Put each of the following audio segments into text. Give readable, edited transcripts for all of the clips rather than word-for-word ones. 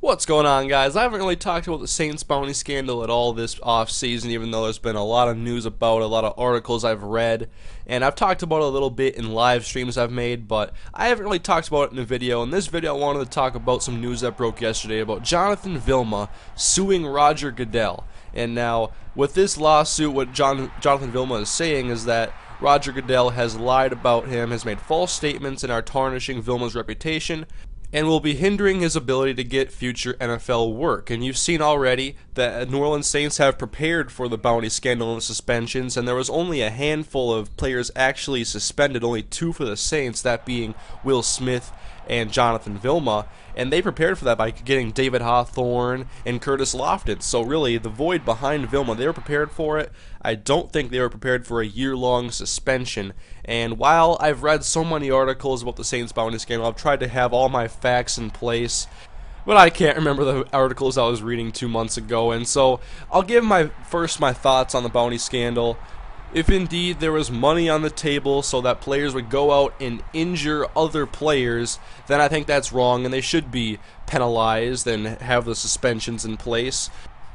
What's going on, guys? I haven't really talked about the Saints bounty scandal at all this offseason, even though there's been a lot of news about it, a lot of articles I've read, and I've talked about it a little bit in live streams I've made, but I haven't really talked about it in a video. In this video, I wanted to talk about some news that broke yesterday about Jonathan Vilma suing Roger Goodell. And now, with this lawsuit, what Jonathan Vilma is saying is that Roger Goodell has lied about him, has made false statements, and are tarnishing Vilma's reputation, and will be hindering his ability to get future NFL work. And you've seen already that New Orleans Saints have prepared for the bounty scandal and suspensions, and there was only a handful of players actually suspended, only two for the Saints, that being Will Smith and Jonathan Vilma, and they prepared for that by getting David Hawthorne and Curtis Lofton. So really, the void behind Vilma, they were prepared for it. I don't think they were prepared for a year-long suspension. And while I've read so many articles about the Saints bounty scandal, I've tried to have all my facts in place, but I can't remember the articles I was reading 2 months ago. And so I'll give my thoughts on the bounty scandal. If indeed there was money on the table so that players would go out and injure other players, then I think that's wrong and they should be penalized and have the suspensions in place.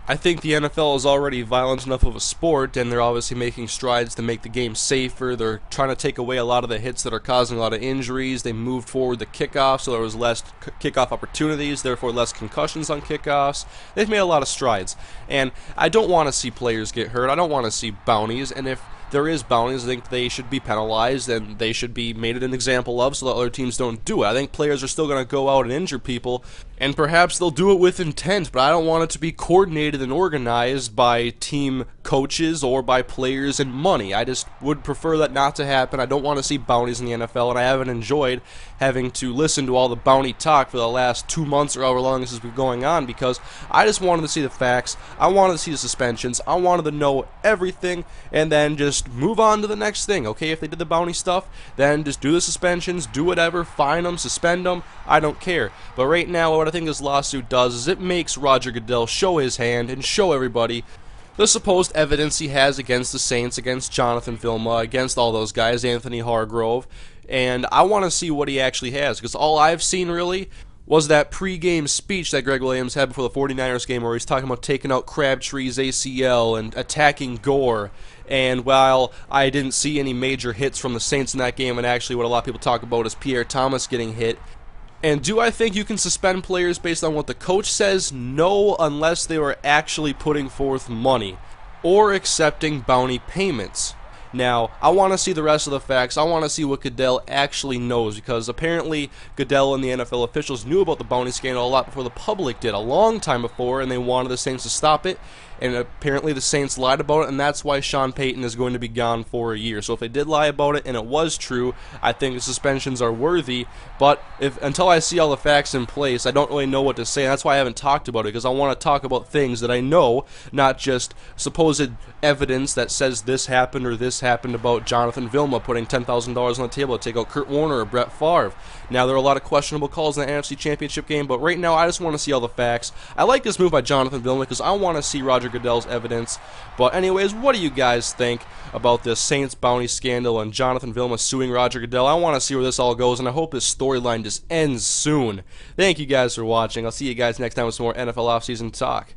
I think the NFL is already violent enough of a sport, and they're obviously making strides to make the game safer. They're trying to take away a lot of the hits that are causing a lot of injuries. They moved forward the kickoff so there was less kickoff opportunities, therefore less concussions on kickoffs. They've made a lot of strides, and I don't want to see players get hurt. I don't want to see bounties, and if there is bounties, I think they should be penalized and they should be made an example of so that other teams don't do it. I think players are still going to go out and injure people, and perhaps they'll do it with intent, but I don't want it to be coordinated and organized by team coaches or by players and money. I just would prefer that not to happen. I don't want to see bounties in the NFL, and I haven't enjoyed having to listen to all the bounty talk for the last 2 months or however long this has been going on, because I just wanted to see the facts. I wanted to see the suspensions. I wanted to know everything, and then just move on to the next thing. Okay, if they did the bounty stuff, then just do the suspensions, do whatever, fine them, suspend them, I don't care. But right now, what I think this lawsuit does is it makes Roger Goodell show his hand and show everybody the supposed evidence he has against the Saints, against Jonathan Vilma, against all those guys, Anthony Hargrove, and I want to see what he actually has, because all I've seen really was that pre-game speech that Greg Williams had before the 49ers game where he's talking about taking out Crabtree's ACL and attacking Gore. And while I didn't see any major hits from the Saints in that game, and actually what a lot of people talk about is Pierre Thomas getting hit. And do I think you can suspend players based on what the coach says? No, unless they were actually putting forth money or accepting bounty payments. Now, I want to see the rest of the facts. I want to see what Goodell actually knows, because apparently Goodell and the NFL officials knew about the bounty scandal a lot before the public did, a long time before, and they wanted the Saints to stop it, and apparently the Saints lied about it, and that's why Sean Payton is going to be gone for a year. So if they did lie about it and it was true, I think the suspensions are worthy, but until I see all the facts in place, I don't really know what to say, and that's why I haven't talked about it, because I want to talk about things that I know, not just supposed evidence that says this happened or this happened about Jonathan Vilma putting $10,000 on the table to take out Kurt Warner or Brett Favre. Now, there are a lot of questionable calls in the NFC Championship game, but right now I just want to see all the facts. I like this move by Jonathan Vilma because I want to see Roger Goodell's evidence. But anyways, what do you guys think about this Saints bounty scandal and Jonathan Vilma suing Roger Goodell? I want to see where this all goes, and I hope this storyline just ends soon. Thank you guys for watching. I'll see you guys next time with some more NFL offseason talk.